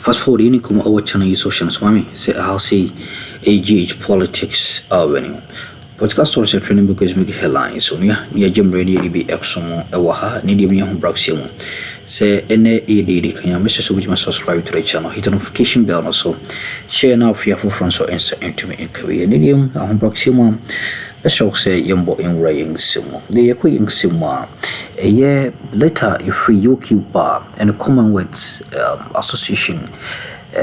fast forward in kuma our channel social swami say I'll say AGH politics venue podcast stories are training because make headlines so near gym radio be exomo ewaha need you home braximo say NAED can you message so subscribe to the channel hit the notification bell also share now fearful from so into me in career need home braximo Bishop say yambo in raying simo. The equating simo a year later a free UK bar and a Commonwealth association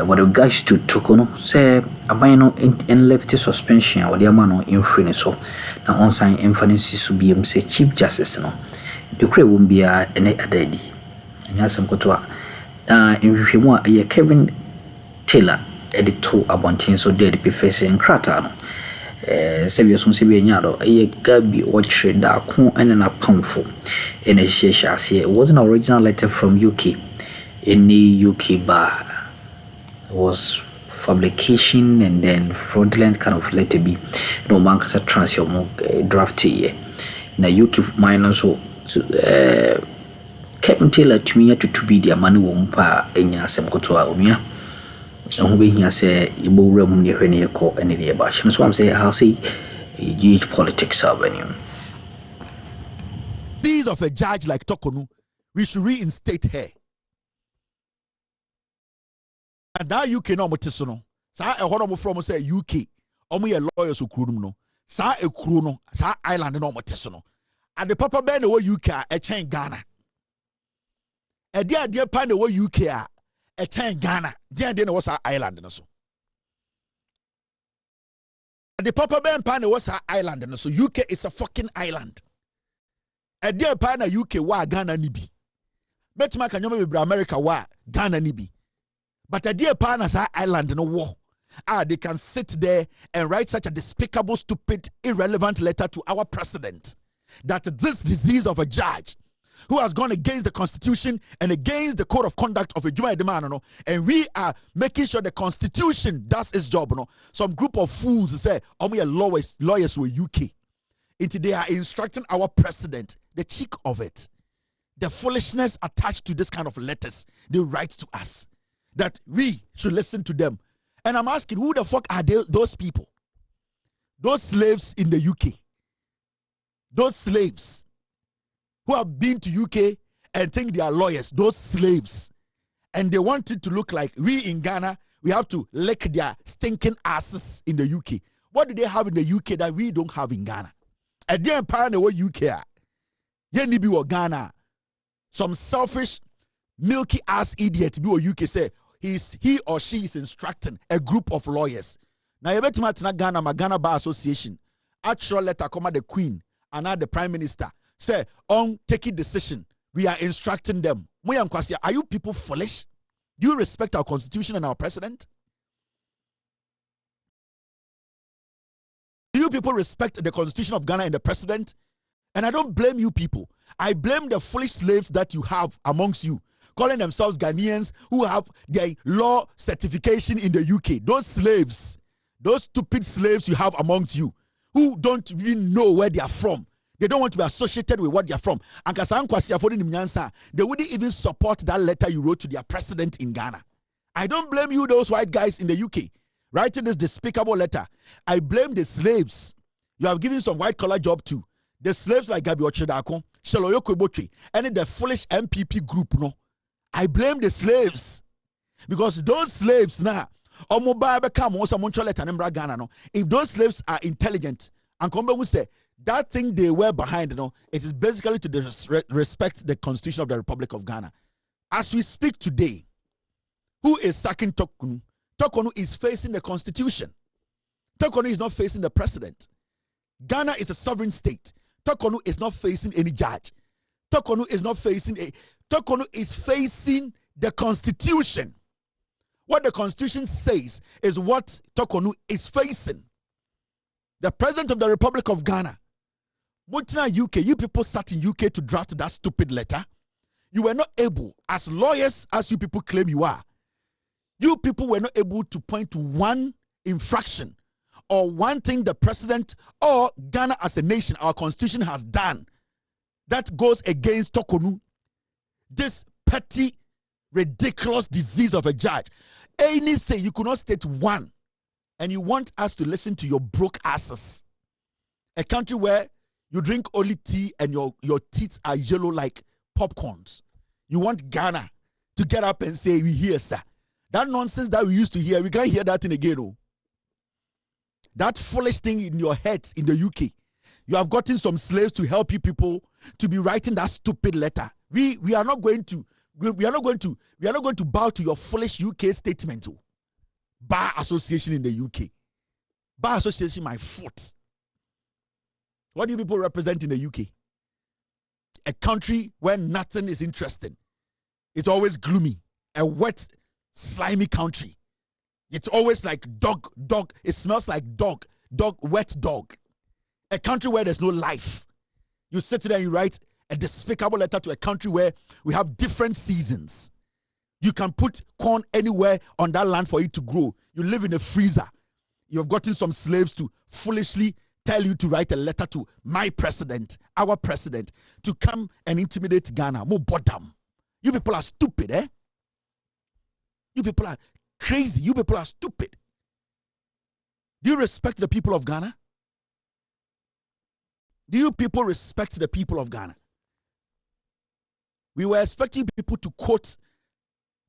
what the guys to Torkornoo say a minor in lefty suspension or the amano in free so now on sign emphasis to be say Chief Justice no the crew won't be a daddy and has some kotoa in if you want a Kevin Taylor editor abontin so dead be facing crater Sebiason Sibianyado, a Gabi watch da con and an apamfo in a share. It was an original letter from UK in the UK bar. It was fabrication and then fraudulent kind of letter B. No man can transfer more drafty. Na UK minor so Captain Taylor to me to be the money won't pa in your sem kotoa. And we here say you will remove your any call any day about him. So I'm saying how say huge politics avenue. These of a judge like Torkornoo, we should reinstate her. And now UK no motisono. Sa e hono mo from say UK. Omo ye lawyers who krum no. Sa e kru no, sa island no motisono. And the papa ben the UK a chain Ghana. E dia pan the UK a chain Ghana. Then was our island and so. The Papa Ben Pan was our island and so UK is a fucking island. A dear pan UK wa Ghana nibi. Bet ma can you America wa Ghana nibi. But a dear pan as our island no war. They can sit there and write such a despicable, stupid, irrelevant letter to our president that this disease of a judge who has gone against the constitution and against the code of conduct of a Juma Edemano, and we are making sure the constitution does its job. No? Some group of fools say, we are lawyers with UK. They are instructing our president, the cheek of it, the foolishness attached to this kind of letters they write to us, that we should listen to them. And I'm asking, who the fuck are those people? Those slaves in the UK. Those slaves who have been to UK and think they are lawyers, those slaves. And they want it to look like we in Ghana, we have to lick their stinking asses in the UK. What do they have in the UK that we don't have in Ghana? And then apparently what UK are. Yenibi or Ghana. Some selfish, milky ass idiot be or UK say he or she is instructing a group of lawyers. Now you bet me Ghana, my Ghana Bar Association. Actual letter come at the Queen and now the Prime Minister. Say, on taking decision, we are instructing them. Are you people foolish? Do you respect our constitution and our president? Do you people respect the constitution of Ghana and the president? And I don't blame you people. I blame the foolish slaves that you have amongst you, calling themselves Ghanaians who have their law certification in the UK. Those slaves, those stupid slaves you have amongst you, who don't even know where they are from. They don't want to be associated with what they are from. And they wouldn't even support that letter you wrote to their president in Ghana. I don't blame you, those white guys in the UK, writing this despicable letter. I blame the slaves you have given some white-collar job to. The slaves like Gabi Ochedako, Sheloyoko Boche, and the foolish MPP group, no. I blame the slaves. Because those slaves now, if those slaves are intelligent, and come back and say, that thing they were behind, it is basically to respect the Constitution of the Republic of Ghana. As we speak today, who is sacking Torkornoo? Torkornoo is facing the Constitution. Torkornoo is not facing the president. Ghana is a sovereign state. Torkornoo is not facing any judge. Torkornoo is not facing Torkornoo is facing the Constitution. What the Constitution says is what Torkornoo is facing. The President of the Republic of Ghana. Mutina UK, you people sat in UK to draft that stupid letter. You were not able, as lawyers as you people claim you are, you people were not able to point to one infraction or one thing the president or Ghana as a nation, our constitution has done that goes against Torkornoo, this petty ridiculous disease of a judge. Any say you could not state one, and you want us to listen to your broke asses. A country where you drink only tea and your teeth are yellow like popcorns. You want Ghana to get up and say, we hear, sir. That nonsense that we used to hear, we can't hear that thing again. Oh. That foolish thing in your head in the UK. You have gotten some slaves to help you people to be writing that stupid letter. We are not going to bow to your foolish UK statement. Oh. Bar Association in the UK. Bar Association, my foot. What do you people represent in the UK? A country where nothing is interesting. It's always gloomy. A wet, slimy country. It's always like dog. It smells like dog, wet dog. A country where there's no life. You sit there and you write a despicable letter to a country where we have different seasons. You can put corn anywhere on that land for it to grow. You live in a freezer. You have gotten some slaves to foolishly tell you to write a letter to my president, our president, to come and intimidate Ghana. More bottom. You people are stupid, eh? You people are crazy. You people are stupid. Do you respect the people of Ghana? Do you people respect the people of Ghana? We were expecting people to quote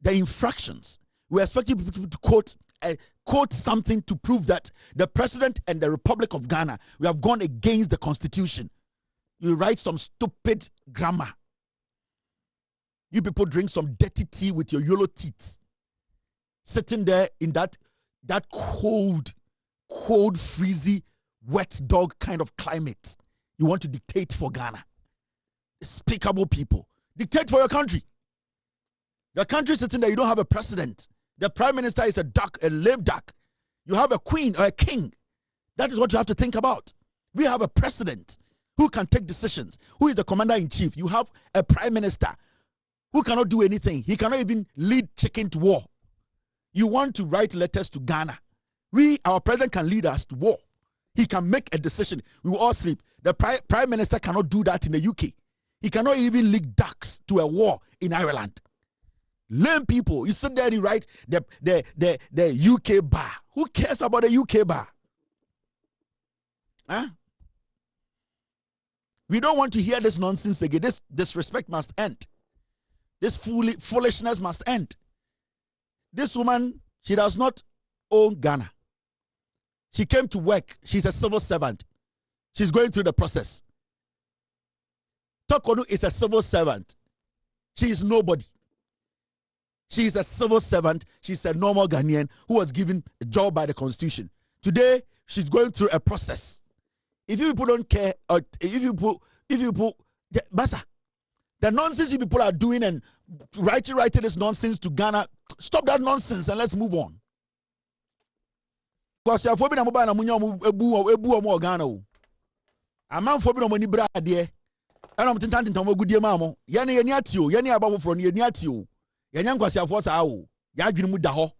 the infractions. We were expecting people to quote something to prove that the president and the Republic of Ghana, we have gone against the constitution. You write some stupid grammar. You people drink some dirty tea with your yellow teeth. Sitting there in that cold, freezy, wet dog kind of climate. You want to dictate for Ghana. Despicable people. Dictate for your country. The country sitting there, you don't have a president. The prime minister is a duck, a lame duck. You have a queen or a king. That is what you have to think about. We have a president who can take decisions, who is the commander-in-chief. You have a prime minister who cannot do anything. He cannot even lead chicken to war. You want to write letters to Ghana. Our president can lead us to war. He can make a decision. We will all sleep. The prime minister cannot do that in the UK. He cannot even lead ducks to a war in Ireland. Lame people. You sit there and you write the UK bar. Who cares about the UK bar? Huh? We don't want to hear this nonsense again. This disrespect must end. This foolishness must end. This woman, she does not own Ghana. She came to work. She's a civil servant. She's going through the process. Torkornoo is a civil servant. She is nobody. She is a civil servant. She's a normal Ghanaian who was given a job by the constitution. Today, she's going through a process. If you people don't care, or if you people, Basa, the nonsense you people are doing and writing this nonsense to Ghana, stop that nonsense and let's move on. Because you're forbidden mobile and ebu Ghana. A man forbidden money brad dear. And I'm tinting to good dear mamma. Yani yatio, yani above from yatio. Yanyan kwasi afo sa wo. Ya adwene mu da ho.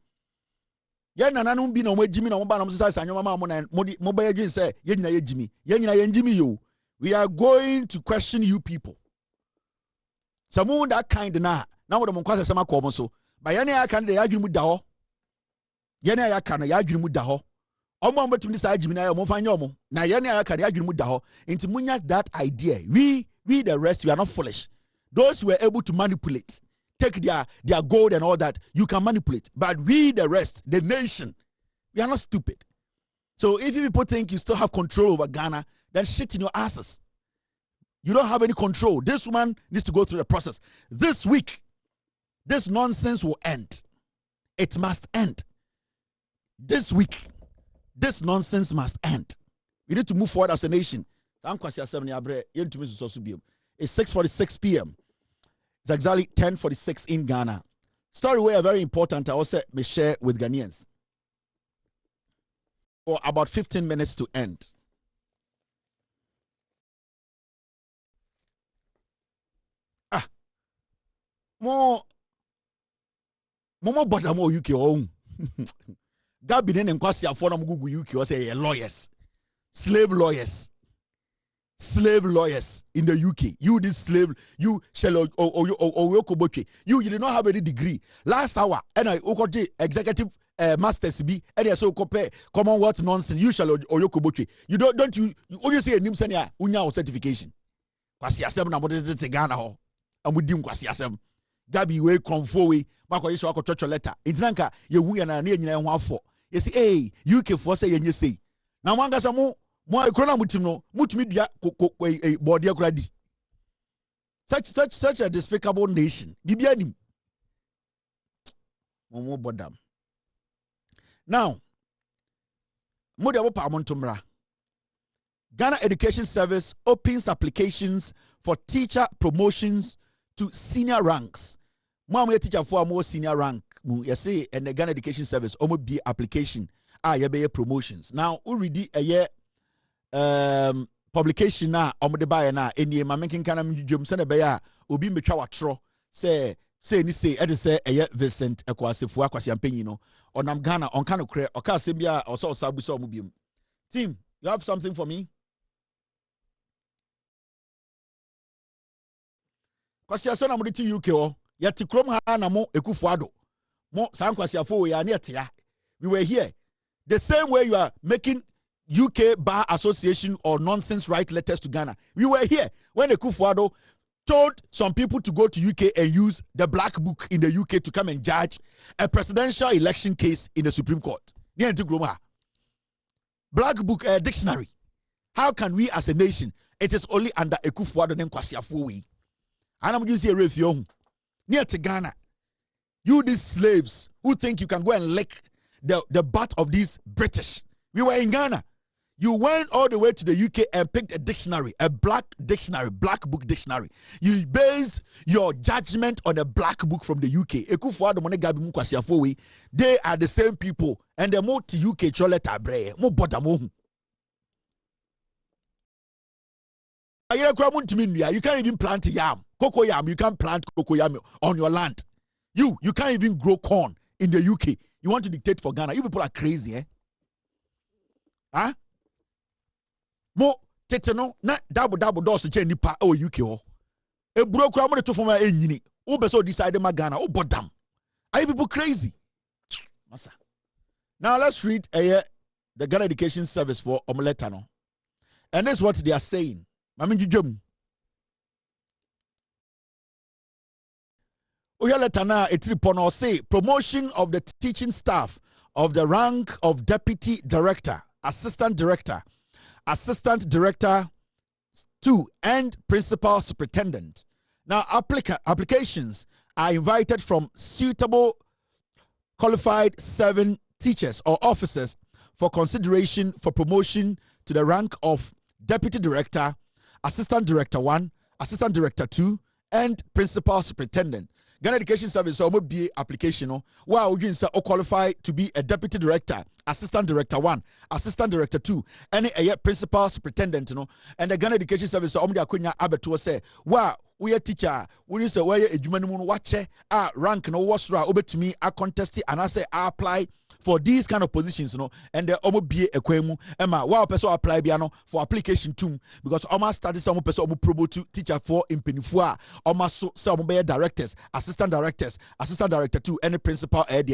Ye nananom bi na mo agimi na mo ba na mo sesa sanyo mama mo na mo ba adwene say ye nyina ye gimi. Ye nyina ye ngimi yo. We are going to question you people. Some that kind na wo de mo kwasa sama ko mo so. Ba ye na ya kan de ya adwene mu da ho. Ye na ya kan na ya adwene mu da ho. Omo betumi sa agimi na mo fa nya omo. Na ye na ya kan ya adwene mu da ho. Enti munya that idea. We the rest, we are not foolish. Those who were able to manipulate, take their gold and all that, you can manipulate. But we, the rest, the nation, we are not stupid. So if you people think you still have control over Ghana, then shit in your asses. You don't have any control. This woman needs to go through the process. This week, this nonsense will end. It must end. This week, this nonsense must end. We need to move forward as a nation. It's 6:46 p.m. It's exactly 10:46 in Ghana. Story where very important. I also may share with Ghanaians for about 15 minutes to end. More bother more UK own. Gabi and Kwasi for them Google UK or say lawyers, slave lawyers. slave lawyers in the UK. You this slave, you shall you did not have any degree. Last hour, and I executive masters be and I so compare Commonwealth nonsense. You shall oyokoboche. You don't you only say a nimsania unya certification. Kwasi asem na modete te Ghana ho. Amudim kwasi asem. Gabi we konfo we makwa yeso akochocho letter. Intinanka ye wu ya na nyina ho afọ. You say hey UK for say yenye say. Na mwanga sa mo ekrona mutim no mutumi dua body akradi. Such a despicable nation. Bibia nim. Momo bodam. Now, Ghana Education Service opens applications for teacher promotions to senior ranks. Mama teacher for more senior rank. You say and the Ghana Education Service almost be application. You promotions. Now, already a year publication na the buyer na any making kind of jump send a bear obi metwa watro say ni say e say Vincent Ekwasefua Kwasiampenyi no onam Ghana on kind of cre or ka se bia or so sabu so mubium. Team, you have something for me? Kwasiasa na muditi UK o yati krom ha na mo Akuffo Addo mo san Kwasiafo ya na etia. We were here the same way you are making UK Bar Association or nonsense write letters to Ghana. We were here when Akuffo Addo told some people to go to UK and use the black book in the UK to come and judge a presidential election case in the Supreme Court. Black book dictionary. How can we as a nation? It is only under Akuffo Addo and Kwasiafo we. And I'm just here near to Ghana. You these slaves who think you can go and lick the butt of these British. We were in Ghana. You went all the way to the UK and picked a dictionary, a black dictionary, black book dictionary. You based your judgment on a black book from the UK. Akuffo Addo, they are the same people, and they're more to UK choleta bre, more bodamu. You can't even plant yam, cocoa yam. You can't plant cocoa yam on your land. You can't even grow corn in the UK. You want to dictate for Ghana? You people are crazy, eh? Huh? Mo teteno na double doors che nipa o UK ho e buro kura mo to forma enyini wo be so decide ma Ghana o bodam. Are you people crazy? Masa. Now let's read the Ghana Education Service for omelette no. And this is what they are saying. Mami jujum. Oya letter na etiripono say promotion of the teaching staff of the rank of deputy director, assistant director 2, and principal superintendent. Now, applications are invited from suitable qualified 7 teachers or officers for consideration for promotion to the rank of deputy director, assistant director 1, assistant director 2, and principal superintendent. Ghana Education Service almost be application. Wow, you say qualify to be a deputy director, assistant director 1, assistant director 2, and a principal superintendent. And the Ghana Education Service almost akunya abeto say, wow, we a teacher. We say where a human watch rank no was to me a contest and I say I apply for these kind of positions, and the almost be a kwemu. Emma, wow, person apply piano for application too, because almost started some person promote to teacher for in Penifua, almost some directors, assistant director 2, and the principal a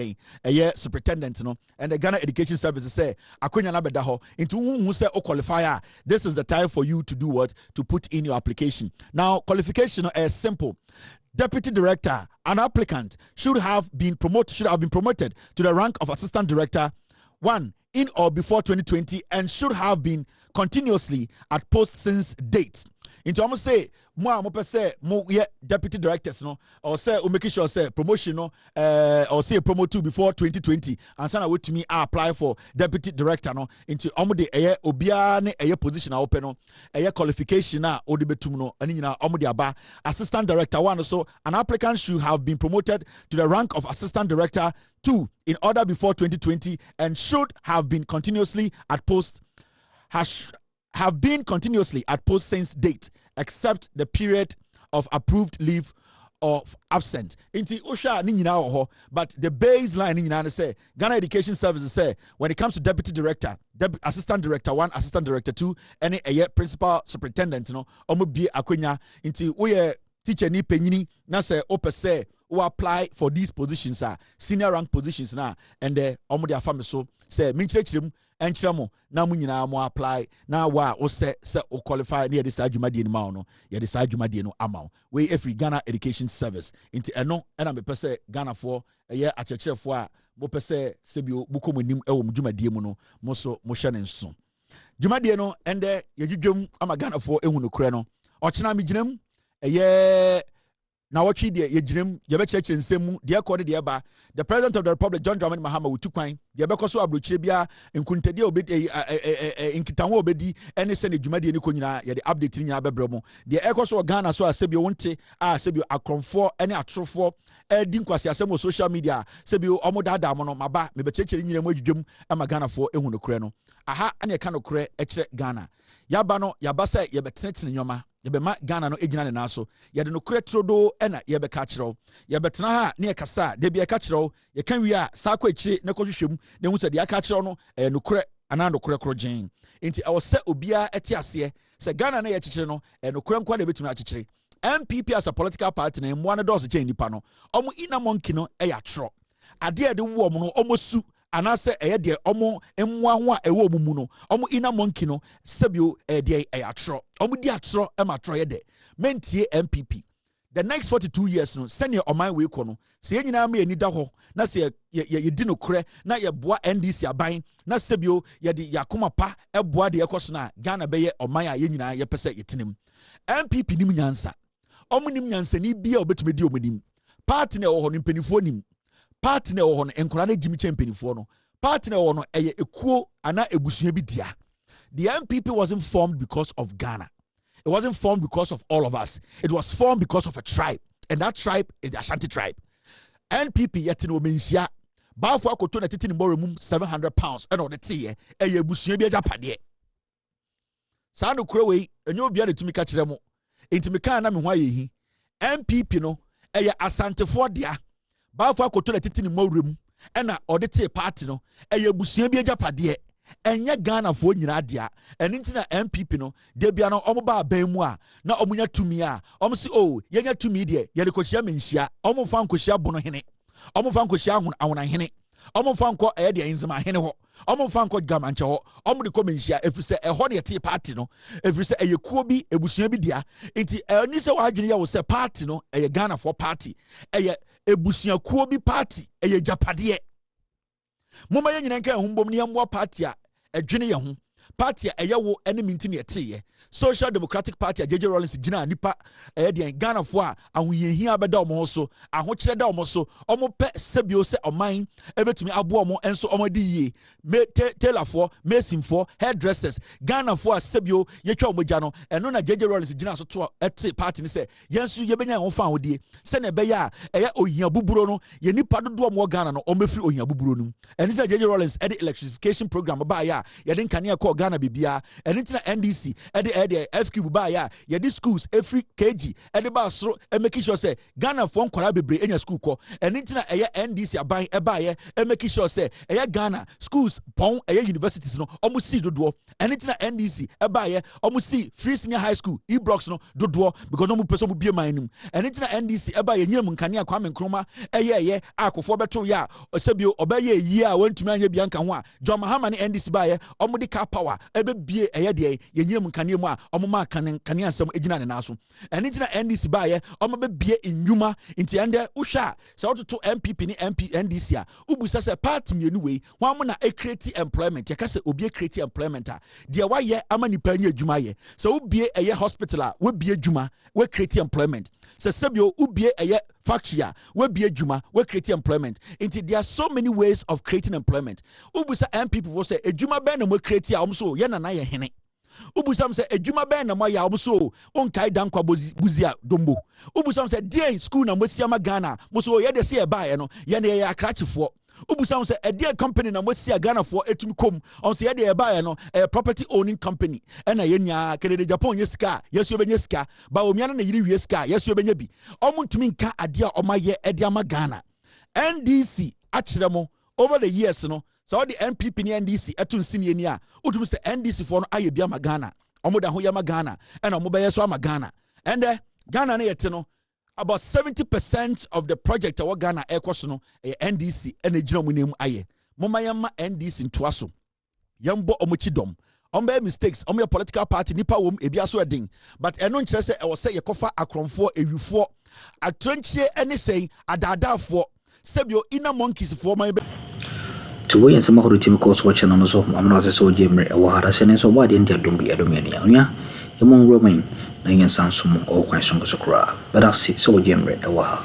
year superintendent, and the Ghana Education Service say, Akunya nabedaho into who say qualifier. This is the time for you to do what? To put in your application. Now, qualification is simple. Deputy director, an applicant should have been promoted to the rank of assistant director 1 in or before 2020 and should have been continuously at post since date. Into almost say mo say mo deputy directors or say make sure say promotion or say promote 2 before 2020 and sana wait to me apply for deputy director into omode obia ne position open qualification odi betum ani nyina omode aba assistant director 1 so an applicant should have been promoted to the rank of assistant director 2 in order before 2020 and should have been continuously at post have been continuously at post since date, except the period of approved leave of absent. Inti Usha ni nyina wɔ hɔ, but the baseline ni nyina say Ghana Education Services say when it comes to deputy director, assistant director 1, assistant director 2, any principal superintendent no omo bie akonya inti woyɛ teacher ni penyini na say ope say who apply for these positions are senior rank positions now and omo de afa me so say minkyerɛkyerɛm enchiramo na mu nyina mo apply na wa o se o qualify na yɛde saa dwumadie no ma no yɛde saa dwumadie no ama we every Ghana Education Service into eno na me pɛ Ghana for ɛyɛ akyerɛkyerɛfo a mo pɛ sɛ sebio buko monim ɛwɔ mo dwumadie mu no mo so mo hyɛ ne nso dwumadie no ɛndɛ yɛdwudwam ama Ghana for ehu no korɛ no ɔkyena me gyinam ɛyɛ na watchi the yejinem yebechech nsemu de ekode de eba the president of the republic John Dramani Mahama wutukwan de bekoso abrochire bia nkuntade obedi nkitanwo obedi ene se ne dwumade ne konyina ye de update nyina bebremo de ekoso Ghana so asebio wonte asebio akromfo ene atrofo edi nkwase asemo social media sebio omodada mo no maba mebechechere nyina mu adwudwam ama Ghana fo ehu no kure no aha ane ka no kure ekire Ghana yaba no yaba se yebetenetene nyoma yebema Ghana no ejina ne naso yede no kure trodo ena yebeka kyerɛw yebetena ha ne yekasa de bia ka kyerɛw ye kan wi a sa kwa ekyire ne kɔhwehwem ne hu se de aka kyerɛw no no kure ana no kure krogen enti ɛwɔ sɛ obia ɛte aseɛ sɛ Ghana na yɛkyekyere no no kure nkwa na betumi akyekyere MPP as a political party na mmoa ne dɔs kyɛn nipa no ɔmo ina monkey no ɛyɛ atro ade de wo ɔmo no ɔmo su anase eye de omo emwa ho a ewo omumu no omo ina monkey no sebio de atro omo di atro e matro ye de mentie MPP the next 42 years no senior oman we ko no se ye nyina ma enida ho na se ye di no kure na ye boa NDC aban na sebio ye de yakoma pa e boa de ekoso na Ghana be ye oman a ye nyina ye pese yetinim MPP nim nyansa omo nim nyansa ni bia obetumi di omonim party na wo ho no mpanifo nim party na wo no enkora na Jimmy Champion no party na wo no eye ekuo ana ebusua bi dia the MPP wasn't formed because of Ghana. It wasn't formed because of all of us. It was formed because of a tribe, and that tribe is the Ashanti tribe. NPP yet no mensia ba fo akoto na titi ni boromum £700 and all the tea eye ebusua bi ajapade saa no kure we enye obi na tumi ka kire mo enti me kan na me ho ayehi MPP no eye asantefo dia ba fo akoto na titi ni boromum ena odete party no eye ebusua bi ajapade enye Ghana fo nyina dia eni nti na MPP no de bia no omo ba ban mu a na omo nya tumi a omo si yenya tumi de ye de kohia menhia omo fa nkohia bono hene omo fa nkohia awona hene omo fa nko de enzema hene ho omo fa nko gamanche ho omo de ko menhia efise ehɔ ne te party no efise eyekuo bi ebusua bi dia nti eni se wa adwene ye wo se party no eye Ghana for party eye ebusua kuo bi party eye japade moma ye nyina nka ehumbom ne yamwa party a edwene ye ho party a eyewo ene minti ne eteye Social Democratic Party a J0rruptǐon gina nipa de Ghana fo a ahoyehia beda omo so ahokyere da omo so omo pe sebio se oman ebetumi abo omo enso omo di yie me tailor fo mason fo hairdressers Ghana fo a sebio yetwa omo gya no eno na J0rruptǐon gina so to ete party ne se yensu yebenya ho fa hodie se na be ya eye ohia buburo no ye nipa dodo omo Ghana no omo firi ohia buburo no eni se J0rruptǐon e de electrification program ba ya ye de nkane ko Ghana bibia eni tina NDC the FQ ba ya the schools every kg the ba soro make sure say Ghana for nkwara bebre enya school ko enitina NDC aban e ba ye make sure say Ghana schools pon universities no omo see dodo enitina NDC e ba ye omo see free senior high school e-blocks no dodo because omo person bie manum enitina NDC e ba ye nyirem nkane akwa Akroma Akuffo beto ya osebio obaye yi a wantumi anya bia nka ho a John Mahama ne NDC ba ye omo de car power ebe bie de ye nyirem nkane mu a omoma kane asem ejina ne naso eni tina NDC ba ye omobe bie enwuma nti ende uhwa se ototo MPP ni NDC a ubusa se party mienu wei ho am na create employment ye ka se obi create employment a de wa ye ama nipa nya adwuma ye se ubie hospital a we bie adwuma we create employment se sebio ubie factory a we bie adwuma we create employment nti there are so many ways of creating employment ubusa MPP wo se adwuma ben na mo create a omso ye na ye hene ubusam se ejuma ben na moya omso onkai dankwa buzia dombo ubusam se die school na mosiama Ghana muso ye de se e ba ye no ye na ye akrachefo Ubusam say a dear company na mosi Ghana for etum kom. On say de buy no a property owning company. And yenya kede Japan yeska, yes you benyeska, Bawumia na yiri wieska, yes you benyebi. Omuntumi nka adia omaye ediama Ghana. NDC achiremo over the years no. So the MPP ni NDC etun sini ni a. Utumi say NDC for no aye biama Ghana. Omoda ho yama Ghana. And omoba so ama Ghana. And Ghana na yete no. About 70% of the project our Ghana Air no NDC and a general aye. Mama yama NDC in Twaso. Yambo omuchidom. Ombe mistakes, your political party nipa ebiaso edin. But enon chese I was say yakofa Akroma ewifo. A trenche any say adada for sebio inner monkeys for my to win some of the team course watching on so I'm not so Jimmy Wahara sending so why didn't don't be Adomania? Among Romain. Nanyan Sansum or quite song as a crowd, but I'll see so Jimmy Waha.